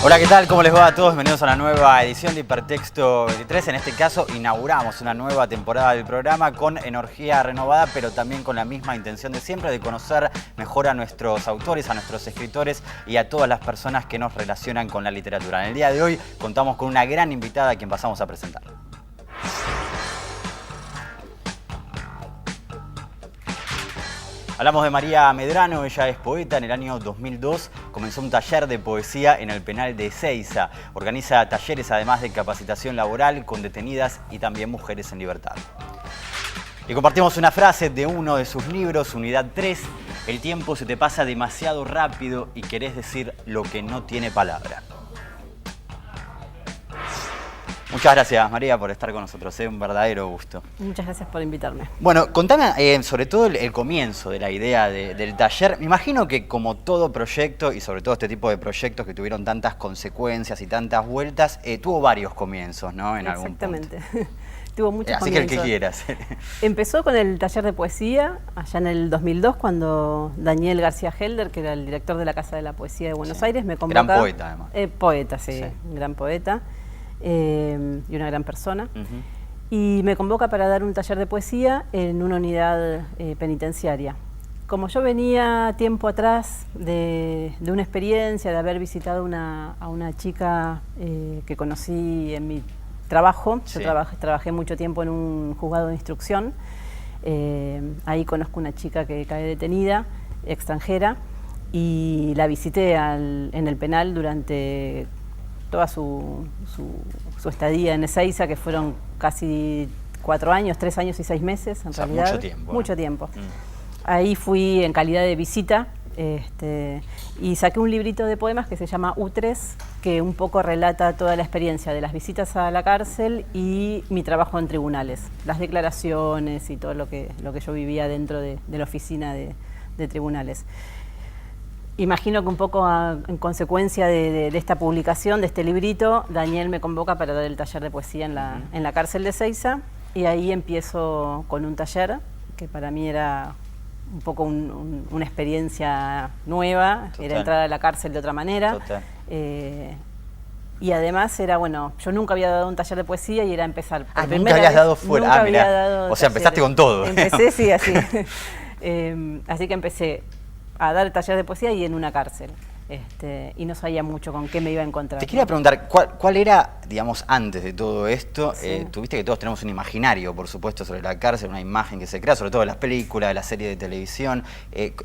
Hola, ¿qué tal? ¿Cómo les va a todos? Bienvenidos a una nueva edición de Hipertexto 23. En este caso, inauguramos una nueva temporada del programa con energía renovada, pero también con la misma intención de siempre, de conocer mejor a nuestros autores, a nuestros escritores y a todas las personas que nos relacionan con la literatura. En el día de hoy contamos con una gran invitada a quien pasamos a presentar. Hablamos de María Medrano, ella es poeta. En el año 2002 comenzó un taller de poesía en el penal de Ezeiza. Organiza talleres además de capacitación laboral con detenidas y también mujeres en libertad. Y compartimos una frase de uno de sus libros, Unidad 3. El tiempo se te pasa demasiado rápido y querés decir lo que no tiene palabra. Muchas gracias, María, por estar con nosotros. Es un verdadero gusto. Muchas gracias por invitarme. Bueno, contame sobre todo el comienzo de la idea del taller. Me imagino que como todo proyecto, y sobre todo este tipo de proyectos que tuvieron tantas consecuencias y tantas vueltas, tuvo varios comienzos, ¿no? En algún punto. Exactamente. Tuvo muchos Así comienzos. que el que quieras. Empezó con el taller de poesía, allá en el 2002, cuando Daniel García Helder, que era el director de la Casa de la Poesía de Buenos Aires, me convoca. Gran poeta, además. Poeta, sí, un gran poeta. Y una gran persona, y me convoca para dar un taller de poesía en una unidad penitenciaria. Como yo venía tiempo atrás de una experiencia de haber visitado a una chica que conocí en mi trabajo, yo trabajé mucho tiempo en un juzgado de instrucción, ahí conozco una chica que cae detenida, extranjera, y la visité en el penal durante toda su estadía en Ezeiza, que fueron casi 4 años, 3 años y 6 meses en realidad. Mucho tiempo. Mucho tiempo. Ahí fui en calidad de visita y saqué un librito de poemas que se llama U3, que un poco relata toda la experiencia de las visitas a la cárcel y mi trabajo en tribunales, las declaraciones y todo lo que yo vivía dentro de la oficina de tribunales. Imagino que un poco en consecuencia de esta publicación, de este librito, Daniel me convoca para dar el taller de poesía en la cárcel de Ezeiza, y ahí empiezo con un taller que para mí era un poco una experiencia nueva. Total. Era entrar a la cárcel de otra manera. Y además era, bueno, yo nunca había dado un taller de poesía y era empezar. Nunca habías dado fuera. O sea, empezaste con todo. Empecé, sí, así. Así que empecé a dar taller de poesía y en una cárcel. Y no sabía mucho con qué me iba a encontrar. Te quería preguntar, ¿cuál era, digamos, antes de todo esto? Sí. Tuviste que todos tenemos un imaginario, por supuesto, sobre la cárcel, una imagen que se crea, sobre todo de las películas, de las series de televisión.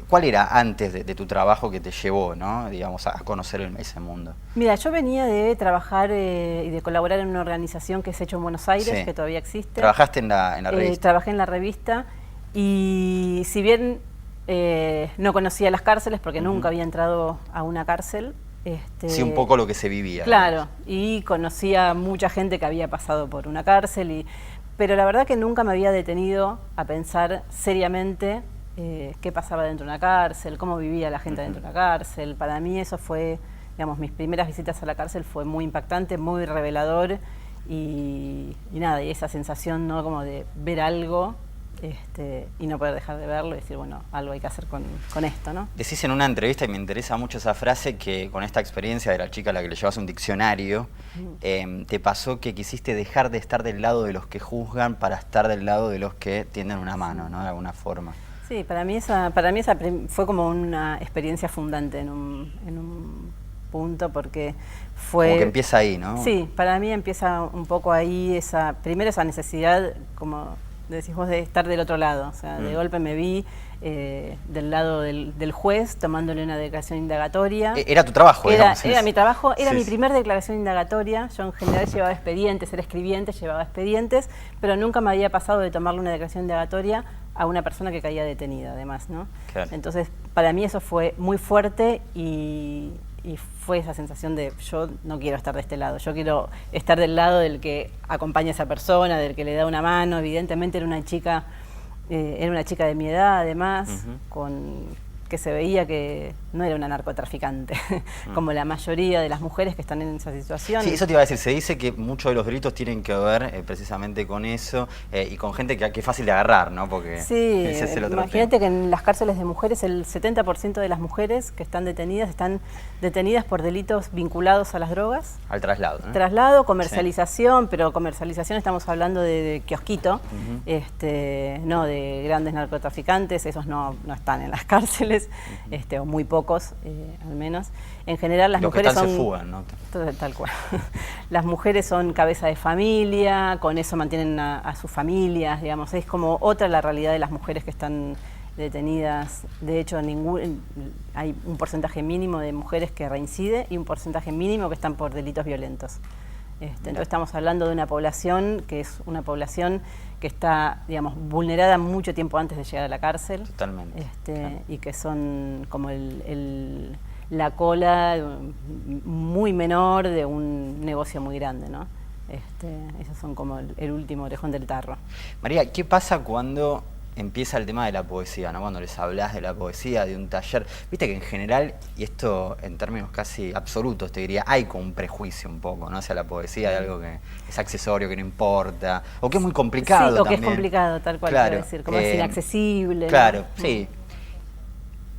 ¿Cuál era antes de tu trabajo que te llevó, ¿no? Digamos, a conocer ese mundo? Mira, yo venía de trabajar y de colaborar en una organización que es Hecho en Buenos Aires, Sí. que todavía existe. ¿Trabajaste en la revista? Trabajé en la revista y si bien no conocía las cárceles porque nunca había entrado a una cárcel. Sí, un poco lo que se vivía. Claro, y conocía mucha gente que había pasado por una cárcel, pero la verdad que nunca me había detenido a pensar seriamente qué pasaba dentro de una cárcel, cómo vivía la gente dentro de una cárcel. Para mí eso fue, digamos, mis primeras visitas a la cárcel fue muy impactante, muy revelador y nada, y esa sensación, ¿no?, como de ver algo y no poder dejar de verlo y decir, bueno, algo hay que hacer con esto, ¿no? Decís en una entrevista, y me interesa mucho esa frase, que con esta experiencia de la chica a la que le llevas un diccionario, te pasó que quisiste dejar de estar del lado de los que juzgan para estar del lado de los que tienden una mano, ¿no?, de alguna forma. Sí, para mí esa fue como una experiencia fundante en un punto, porque fue... Como que empieza ahí, ¿no? Sí, para mí empieza un poco ahí primero esa necesidad, como decís vos, de estar del otro lado. O sea, de golpe me vi del lado del juez tomándole una declaración indagatoria. ¿Era tu trabajo? Era mi trabajo, era mi primer declaración indagatoria. Yo en general llevaba expedientes, era escribiente, llevaba expedientes, pero nunca me había pasado de tomarle una declaración indagatoria a una persona que caía detenida, además, ¿no? Claro. Entonces, para mí eso fue muy fuerte y fue esa sensación de yo no quiero estar de este lado, yo quiero estar del lado del que acompaña a esa persona, del que le da una mano. Evidentemente era una chica de mi edad, además, que se veía que no era una narcotraficante, como la mayoría de las mujeres que están en esa situación. Sí, eso te iba a decir, se dice que muchos de los delitos tienen que ver precisamente con eso y con gente que es fácil de agarrar, ¿no? Porque sí, ese es el otro imagínate tema. que en las cárceles de mujeres el 70% de las mujeres que están detenidas por delitos vinculados a las drogas. Al traslado, ¿no? Traslado, comercialización, pero comercialización estamos hablando de kiosquito, no de grandes narcotraficantes, esos no están en las cárceles, o muy pocos al menos. En general las mujeres que están se fugan, ¿no? Tal cual. Las mujeres son cabeza de familia, con eso mantienen a sus familias, digamos, es como otra la realidad de las mujeres que están detenidas. De hecho, hay un porcentaje mínimo de mujeres que reincide y un porcentaje mínimo que están por delitos violentos. Entonces estamos hablando de una población que es una población que está, digamos, vulnerada mucho tiempo antes de llegar a la cárcel. Totalmente. Y que son como la cola muy menor de un negocio muy grande, ¿no? Esos son como el último orejón del tarro. María, ¿qué pasa cuando empieza el tema de la poesía, ¿no? Cuando les hablas de la poesía, de un taller? Viste que en general, y esto en términos casi absolutos te diría, hay como un prejuicio un poco, ¿no? Hacia la poesía, de algo que es accesorio, que no importa, o que es muy complicado sí, o también. Que es complicado, tal cual, claro, quiero decir, como es inaccesible. Claro, ¿no? sí.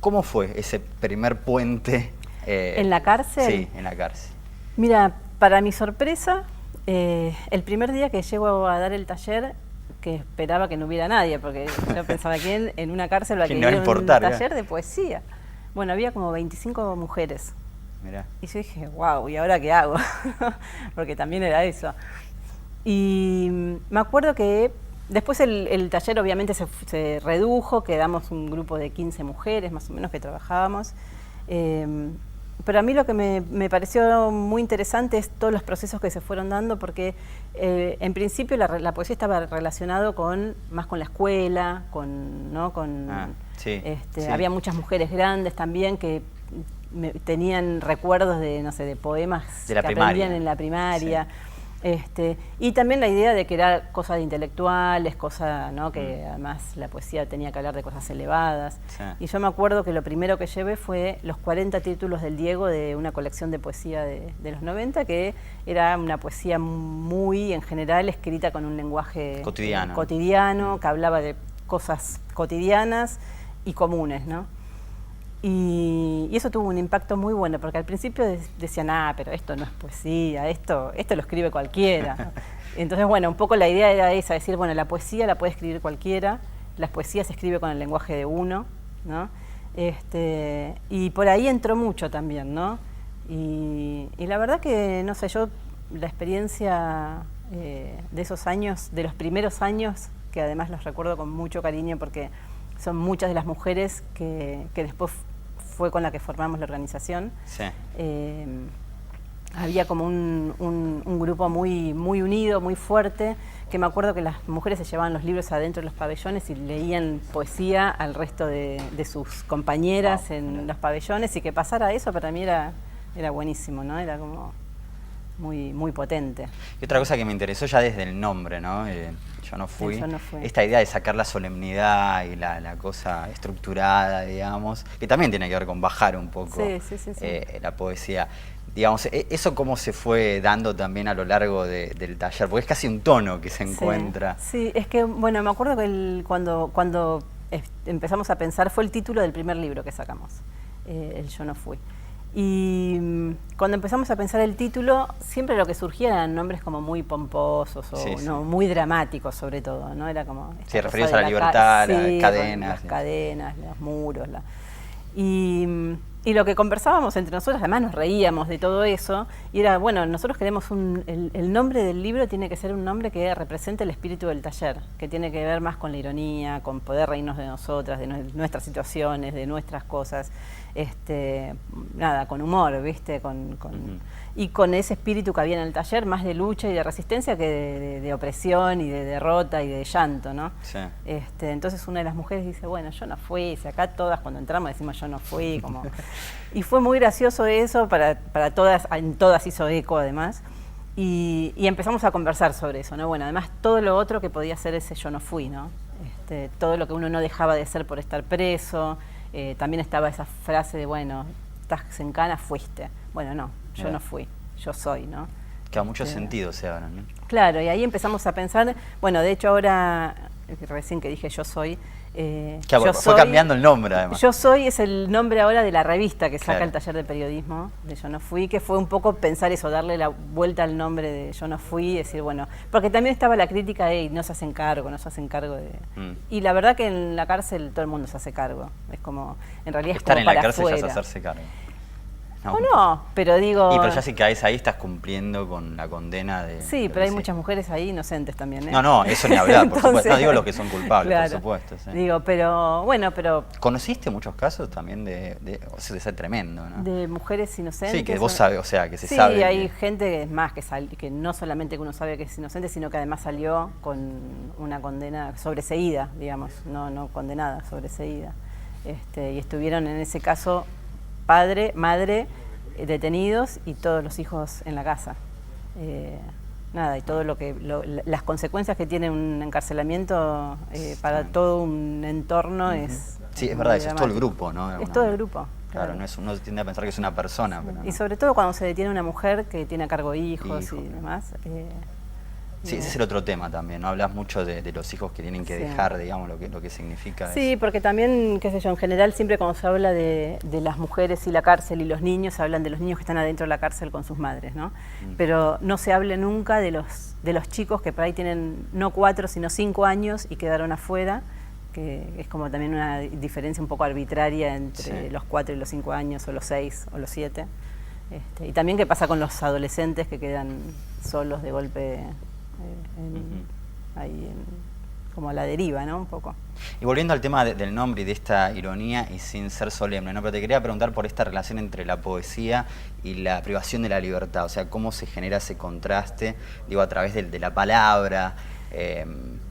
¿Cómo fue ese primer puente? ¿En la cárcel? Sí, en la cárcel. Mira, para mi sorpresa, el primer día que llego a dar el taller, que esperaba que no hubiera nadie, porque yo pensaba que en una cárcel va a querer un taller de poesía. Bueno, había como 25 mujeres. Mirá. Y yo dije, wow, ¿y ahora qué hago? Porque también era eso. Y me acuerdo que después el taller obviamente se redujo, quedamos un grupo de 15 mujeres más o menos que trabajábamos. Pero a mí lo que me pareció muy interesante es todos los procesos que se fueron dando, porque en principio la poesía estaba relacionado más con la escuela, sí. Había muchas mujeres grandes también que tenían recuerdos de, no sé, de poemas que aprendían en la primaria. Sí. Y también la idea de que era cosa de intelectuales, ¿no? Que además la poesía tenía que hablar de cosas elevadas. Sí. Y yo me acuerdo que lo primero que llevé fue los 40 títulos del Diego, de una colección de poesía de los 90, que era una poesía muy, en general, escrita con un lenguaje cotidiano, que hablaba de cosas cotidianas y comunes, ¿no? Y eso tuvo un impacto muy bueno, porque al principio decían, pero esto no es poesía, esto lo escribe cualquiera. Entonces, bueno, un poco la idea era esa, decir, bueno, la poesía la puede escribir cualquiera, la poesía se escribe con el lenguaje de uno, ¿no? Y por ahí entró mucho también, ¿no? Y la verdad que, no sé, yo la experiencia de esos años, de los primeros años, que además los recuerdo con mucho cariño porque son muchas de las mujeres que después fue con la que formamos la organización. Sí. Había como un grupo muy unido, muy fuerte, que me acuerdo que las mujeres se llevaban los libros adentro de los pabellones y leían poesía al resto de sus compañeras en los pabellones, y que pasara eso para mí era buenísimo, ¿no? Era como muy potente. Y otra cosa que me interesó ya desde el nombre, ¿no? Yo no fui. Esta idea de sacar la solemnidad y la cosa estructurada, digamos, que también tiene que ver con bajar un poco la poesía. Digamos, ¿eso cómo se fue dando también a lo largo del taller? Porque es casi un tono que se encuentra. Sí, es que, bueno, me acuerdo que cuando empezamos a pensar, fue el título del primer libro que sacamos, el Yo no fui. Y cuando empezamos a pensar el título, siempre lo que surgía eran nombres como muy pomposos o muy dramáticos, sobre todo, ¿no? Era como referidos a la libertad, las cadenas. Las cadenas, los muros. Y lo que conversábamos entre nosotros, además nos reíamos de todo eso, y era, bueno, nosotros queremos el nombre del libro tiene que ser un nombre que represente el espíritu del taller, que tiene que ver más con la ironía, con poder reírnos de nosotras, de nuestras situaciones, de nuestras cosas, con humor, ¿viste? Y con ese espíritu que había en el taller, más de lucha y de resistencia que de opresión y de derrota y de llanto, ¿no? Sí. Entonces una de las mujeres dice, bueno, yo no fui, si acá todas cuando entramos decimos yo no fui, como... Y fue muy gracioso eso, para todas, en todas hizo eco además, y empezamos a conversar sobre eso, ¿no? Bueno, además todo lo otro que podía ser ese yo no fui, ¿no? Todo lo que uno no dejaba de ser por estar preso, También estaba esa frase de, bueno, estás en cana, fuiste. Bueno, no, yo no fui, yo soy, ¿no? Que a muchos sentidos se abren, ¿no? Claro, y ahí empezamos a pensar, bueno, de hecho ahora, recién que dije yo soy, claro, fue cambiando el nombre además. Yo soy es el nombre ahora de la revista que saca claro. el taller de periodismo de Yo no fui, que fue un poco pensar eso, darle la vuelta al nombre de Yo no fui, decir, bueno, porque también estaba la crítica de no se hacen cargo, no se hacen cargo de... Y la verdad que en la cárcel todo el mundo se hace cargo, es como, en realidad es estar como en la para cárcel afuera. ya es hacerse cargo. O no, pero digo... Y pero ya si caes ahí estás cumpliendo con la condena de... Sí, pero hay muchas mujeres ahí inocentes también, ¿eh? No, eso ni hablar, por Entonces, supuesto. No digo los que son culpables, claro, por supuesto. Sí. Digo, pero bueno, pero... ¿Conociste muchos casos también de ser tremendo, ¿no? De mujeres inocentes. Sí, que vos sabes, o sea, que se sí, sabe. Sí, hay gente que es más, que no solamente que uno sabe que es inocente, sino que además salió con una condena sobreseída, digamos, no condenada, sobreseída. Y estuvieron en ese caso padre, madre, detenidos y todos los hijos en la casa. Nada, y todo las consecuencias que tiene un encarcelamiento para todo un entorno es... Sí, es verdad, eso es todo el grupo, ¿no? Es todo el grupo. Claro, no es, uno tiende a pensar que es una persona. Pero y sobre todo cuando se detiene una mujer que tiene a cargo hijos y demás. Sí, ese es el otro tema también, ¿no? Hablas mucho de los hijos que tienen que dejar, digamos, lo que significa. Sí, eso. Porque también, qué sé yo, en general siempre cuando se habla de las mujeres y la cárcel y los niños, se hablan de los niños que están adentro de la cárcel con sus madres, ¿no? Pero no se habla nunca de los chicos que por ahí tienen no 4, sino 5 años y quedaron afuera, que es como también una diferencia un poco arbitraria entre los 4 y los 5 años, o los 6 o los 7. Y también qué pasa con los adolescentes que quedan solos de golpe... como a la deriva, ¿no? Un poco. Y volviendo al tema del nombre y de esta ironía y sin ser solemne, ¿no? Pero te quería preguntar por esta relación entre la poesía y la privación de la libertad, o sea, cómo se genera ese contraste, digo, a través de la palabra.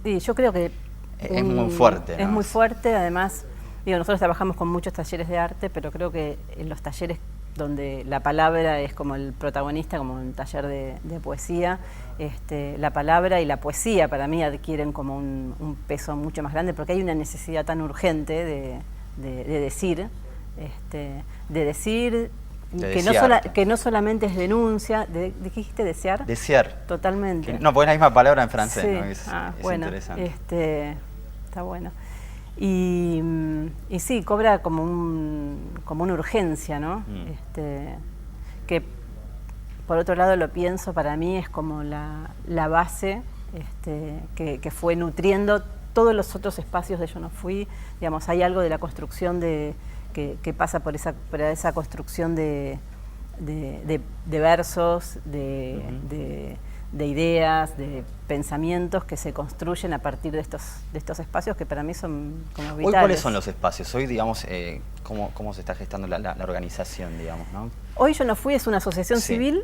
Sí, yo creo que... Es muy fuerte, ¿no? Es muy fuerte, además, digo, nosotros trabajamos con muchos talleres de arte, pero creo que en los talleres donde la palabra es como el protagonista, como un taller de poesía, la palabra y la poesía para mí adquieren como un peso mucho más grande, porque hay una necesidad tan urgente de decir, que no solamente es denuncia, ¿de qué dijiste? ¿Desear? Desear. Totalmente. No, porque es la misma palabra en francés, sí. ¿no? Es bueno, interesante. Está bueno. Y sí, cobra como una urgencia, ¿no? Que por otro lado lo pienso, para mí es como la base que fue nutriendo todos los otros espacios de Yo no fui. Digamos, hay algo de la construcción que pasa por esa construcción de versos, de ideas, de pensamientos que se construyen a partir de estos espacios que para mí son como vitales. Hoy, ¿cuáles son los espacios? Hoy, digamos, ¿cómo se está gestando la organización, digamos, ¿no? Hoy Yo no fui es una asociación civil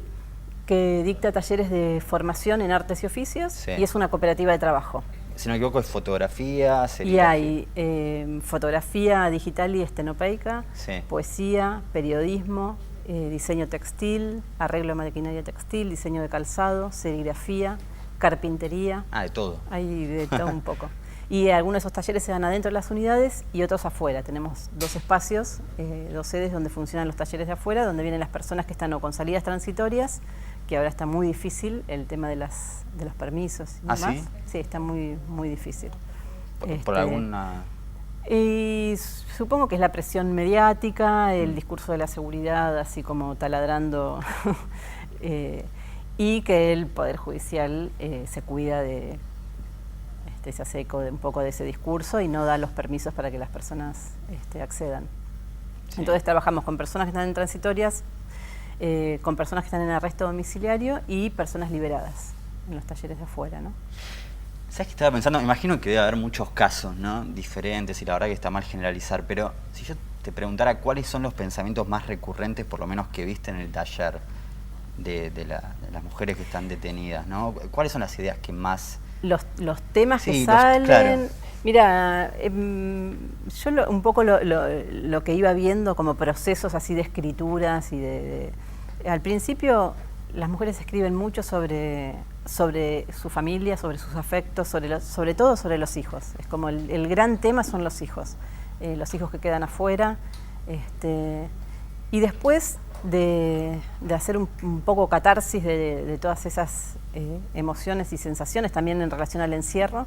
que dicta talleres de formación en artes y oficios y es una cooperativa de trabajo. Si no me equivoco, es fotografía, serigrafía. Y hay fotografía digital y estenopeica, poesía, periodismo, diseño textil, arreglo de maquinaria textil, diseño de calzado, serigrafía, carpintería. Ah, de todo. Hay de todo un poco. Y algunos de esos talleres se dan adentro de las unidades y otros afuera. Tenemos 2 espacios, 2 sedes donde funcionan los talleres de afuera, donde vienen las personas que están o con salidas transitorias, que ahora está muy difícil el tema de los permisos y demás. ¿Sí? Sí, está muy, muy difícil. ¿Por alguna...? Y supongo que es la presión mediática, el discurso de la seguridad así como taladrando y que el Poder Judicial se cuida se hace eco un poco de ese discurso y no da los permisos para que las personas accedan. Sí. Entonces trabajamos con personas que están en transitorias, con personas que están en arresto domiciliario y personas liberadas en los talleres de afuera, ¿no? ¿Sabes qué estaba pensando? Me imagino que debe haber muchos casos, ¿no? Diferentes y la verdad que está mal generalizar, pero si yo te preguntara cuáles son los pensamientos más recurrentes, por lo menos que viste en el taller de las mujeres que están detenidas, ¿no? ¿Cuáles son las ideas que más...? Los temas que salen... Claro. Mira, yo un poco lo que iba viendo como procesos así de escrituras y al principio las mujeres escriben mucho sobre su familia, sobre sus afectos, sobre todo sobre los hijos. Es como el gran tema son los hijos. los hijos que quedan afuera. Y después de hacer un poco catarsis de todas esas emociones y sensaciones, también en relación al encierro,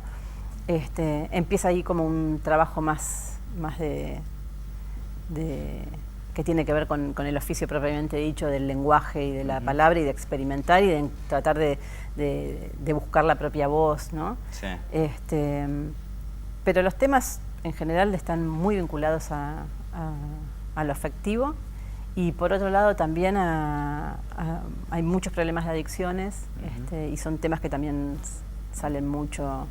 empieza ahí como un trabajo más que tiene que ver con el oficio propiamente dicho del lenguaje y de la palabra, y de experimentar y de tratar de buscar la propia voz, ¿no? Sí. Pero los temas en general están muy vinculados a lo afectivo, y por otro lado también hay muchos problemas de adicciones, y son temas que también salen mucho.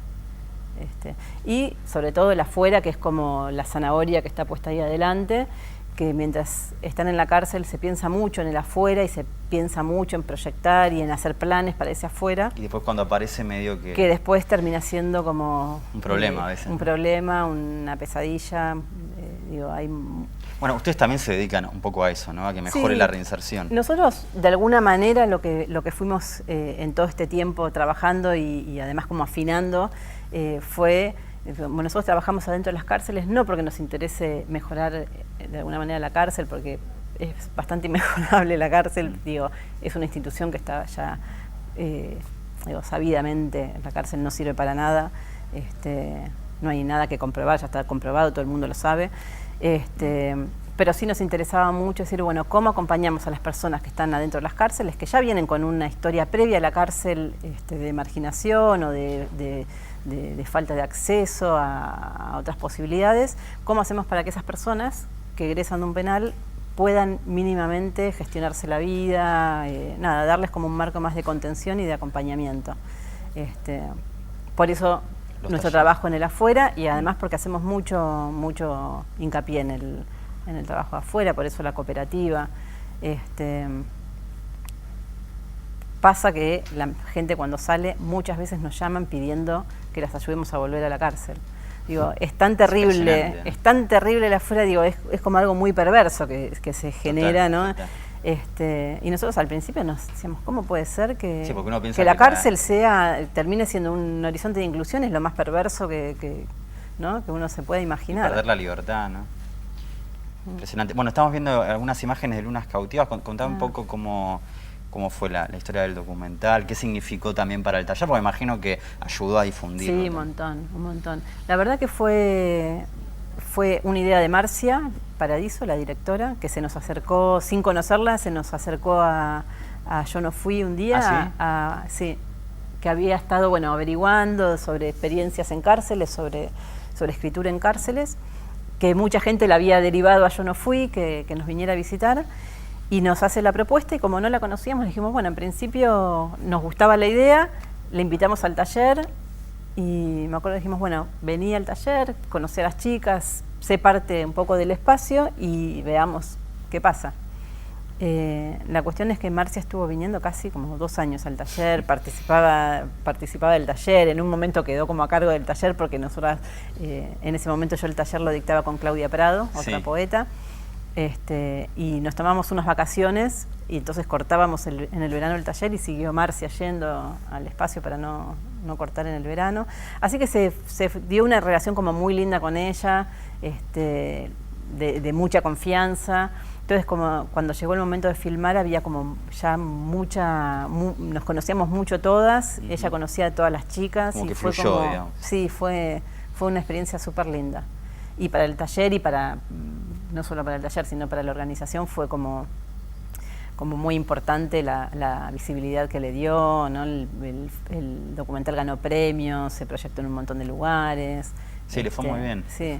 Y sobre todo el afuera, que es como la zanahoria que está puesta ahí adelante, que mientras están en la cárcel se piensa mucho en el afuera y se piensa mucho en proyectar y en hacer planes para ese afuera. Y después cuando aparece medio que... Que después termina siendo como... un problema a veces. Un problema, una pesadilla. Bueno, ustedes también se dedican un poco a eso, ¿no? A que mejore la reinserción. Nosotros, de alguna manera, lo que fuimos en todo este tiempo trabajando y además como afinando, fue... Bueno, nosotros trabajamos adentro de las cárceles no porque nos interese mejorar de alguna manera la cárcel, porque es bastante inmejorable la cárcel, es una institución que está ya, sabidamente, la cárcel no sirve para nada, no hay nada que comprobar, ya está comprobado, todo el mundo lo sabe, pero sí nos interesaba mucho decir, bueno, ¿cómo acompañamos a las personas que están adentro de las cárceles, que ya vienen con una historia previa a la cárcel de marginación o de falta de acceso a otras posibilidades? ¿Cómo hacemos para que esas personas que egresan de un penal puedan mínimamente gestionarse la vida, darles como un marco más de contención y de acompañamiento? Por eso nuestro trabajo en el afuera, y además porque hacemos mucho hincapié en el trabajo afuera, por eso la cooperativa. Pasa que la gente cuando sale muchas veces nos llaman pidiendo que las ayudemos a volver a la cárcel. Es tan terrible, es tan terrible el afuera, es como algo muy perverso que se genera, ¿no? Total. Y nosotros al principio nos decíamos, ¿cómo puede ser que la cárcel termine siendo un horizonte de inclusión? Es lo más perverso que uno se puede imaginar. Y perder la libertad, ¿no? Impresionante. Bueno, estamos viendo algunas imágenes de Lunas Cautivas. Contame un poco cómo fue la historia del documental, qué significó también para el taller, porque me imagino que ayudó a difundirlo. Sí, un montón. La verdad que fue una idea de Marcia Paradiso, la directora, que se nos acercó, sin conocerla, se nos acercó a Yo No Fui un día, ¿sí? Que había estado averiguando sobre experiencias en cárceles, sobre escritura en cárceles, que mucha gente la había derivado a Yo No Fui, que nos viniera a visitar. Y nos hace la propuesta, y como no la conocíamos, dijimos, bueno, en principio nos gustaba la idea, le invitamos al taller, y me acuerdo que dijimos, bueno, vení al taller, conocí a las chicas, sé parte un poco del espacio y veamos qué pasa. La cuestión es que Marcia estuvo viniendo casi como 2 años al taller, participaba del taller, en un momento quedó como a cargo del taller, porque nosotras, en ese momento yo el taller lo dictaba con Claudia Prado, otra poeta. Y nos tomamos unas vacaciones y entonces cortábamos en el verano el taller, y siguió Marcia yendo al espacio para no cortar en el verano. Así que se dio una relación como muy linda con ella, de mucha confianza. Entonces, como cuando llegó el momento de filmar, había como ya nos conocíamos mucho todas, ella conocía a todas las chicas. Como y que fue fluyó, como, digamos. sí, fue una experiencia súper linda. Y para el taller, y no solo para el taller, sino para la organización, fue como muy importante la visibilidad que le dio, ¿no? El documental ganó premios, se proyectó en un montón de lugares. Sí, le fue muy bien. Sí,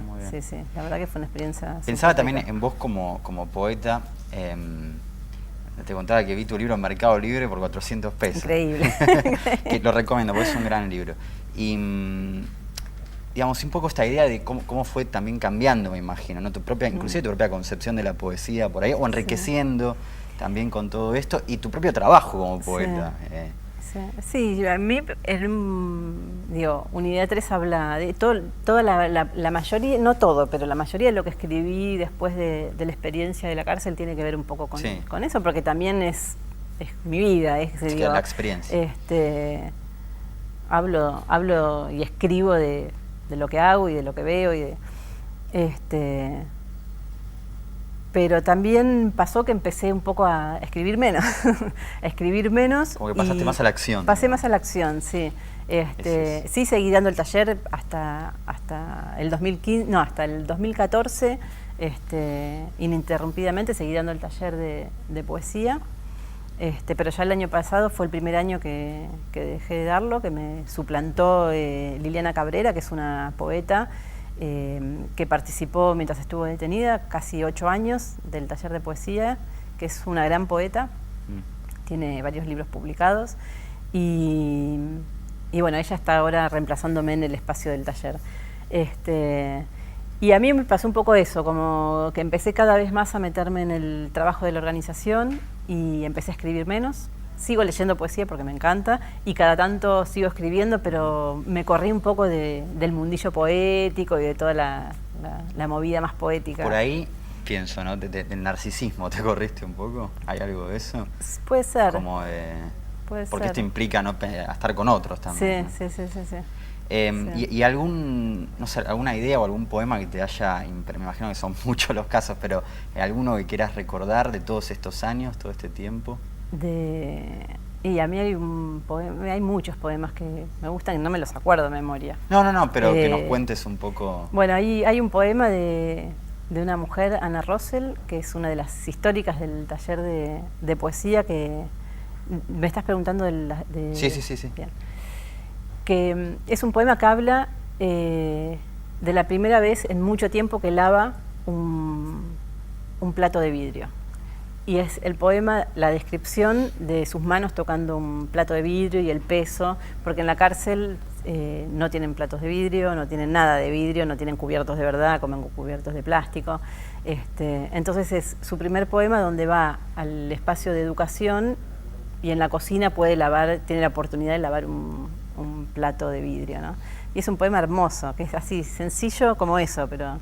la verdad que fue una experiencia. Pensaba también en vos como poeta. Te contaba que vi tu libro en Mercado Libre por 400 pesos. Increíble. Que lo recomiendo, porque es un gran libro. Y digamos, un poco esta idea de cómo fue también cambiando, me imagino, ¿no? Inclusive tu propia concepción de la poesía por ahí, o enriqueciendo también con todo esto, y tu propio trabajo como poeta. Sí, a mí, Unidad 3 habla de toda la mayoría, no todo, pero la mayoría de lo que escribí después de la experiencia de la cárcel tiene que ver un poco con eso, porque también es mi vida, la experiencia. Hablo y escribo de lo que hago y de lo que veo, Pero también pasó que empecé un poco a escribir menos, a escribir menos. Como que pasaste más a la acción. Pasé más a la acción, sí. Sí, seguí dando el taller hasta el 2015, no, hasta el 2014, ininterrumpidamente seguí dando el taller de poesía. Pero ya el año pasado fue el primer año que dejé de darlo, que me suplantó Liliana Cabrera, que es una poeta que participó mientras estuvo detenida, casi 8 años, del taller de poesía, que es una gran poeta, tiene varios libros publicados y bueno, ella está ahora reemplazándome en el espacio del taller. Y a mí me pasó un poco eso, como que empecé cada vez más a meterme en el trabajo de la organización y empecé a escribir menos. Sigo leyendo poesía porque me encanta y cada tanto sigo escribiendo, pero me corrí un poco del mundillo poético y de toda la movida más poética. Por ahí pienso, ¿no? Del narcisismo, ¿te corriste un poco? ¿Hay algo de eso? Puede ser. Como puede porque ser. esto implica, ¿no?, estar con otros también. Sí, sí. Sí. ¿Y no sé, alguna idea o algún poema que te haya, me imagino que son muchos los casos, pero alguno que quieras recordar de todos estos años, todo este tiempo? Y a mí hay muchos poemas que me gustan y no me los acuerdo de memoria. No, pero que nos cuentes un poco. Bueno, hay un poema de una mujer, Ana Rosell, que es una de las históricas del taller de poesía que... ¿Me estás preguntando Sí. Bien. Que es un poema que habla de la primera vez en mucho tiempo que lava un plato de vidrio. Y es el poema, la descripción de sus manos tocando un plato de vidrio y el peso, porque en la cárcel no tienen platos de vidrio, no tienen nada de vidrio, no tienen cubiertos de verdad, comen cubiertos de plástico. Entonces es su primer poema donde va al espacio de educación y en la cocina puede lavar, tiene la oportunidad de lavar un plato de vidrio, ¿no? Y es un poema hermoso, que es así, sencillo como eso, pero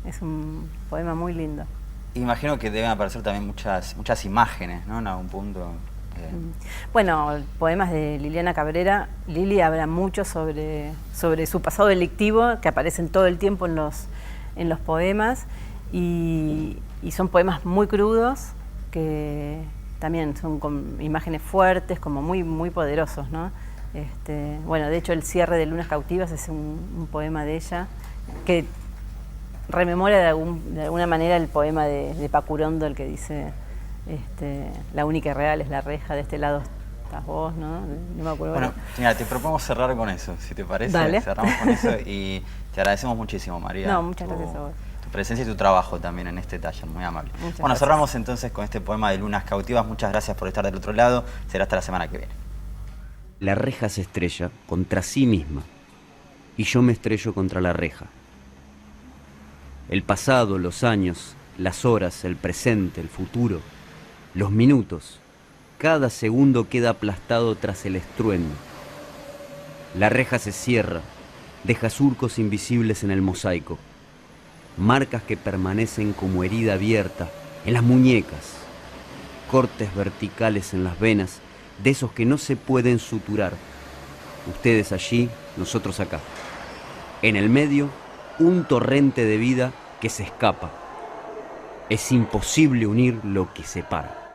es un poema muy lindo. Imagino que deben aparecer también muchas imágenes, ¿no?, en algún punto. Bueno, poemas de Liliana Cabrera. Lili habla mucho sobre su pasado delictivo, que aparecen todo el tiempo en los poemas, y son poemas muy crudos, que también son con imágenes fuertes, como muy, muy poderosos, ¿no? Bueno, de hecho el cierre de Lunas Cautivas es un poema de ella, que rememora de alguna manera el poema de Pacurondo, el que dice la única real es la reja, de este lado estás vos, ¿no? No me acuerdo. Bueno, mira, te propongo cerrar con eso, si te parece. Dale. Cerramos con eso y te agradecemos muchísimo, María. No, muchas gracias a vos. Tu presencia y tu trabajo también en este taller, muy amable. Muchas bueno, gracias. Cerramos entonces con este poema de Lunas Cautivas. Muchas gracias por estar del otro lado. Será hasta la semana que viene. La reja se estrella contra sí misma y yo me estrello contra la reja. El pasado, los años, las horas, el presente, el futuro, los minutos, cada segundo queda aplastado tras el estruendo. La reja se cierra, deja surcos invisibles en el mosaico, marcas que permanecen como herida abierta en las muñecas, cortes verticales en las venas, de esos que no se pueden suturar. Ustedes allí, nosotros acá. En el medio, un torrente de vida que se escapa. Es imposible unir lo que separa.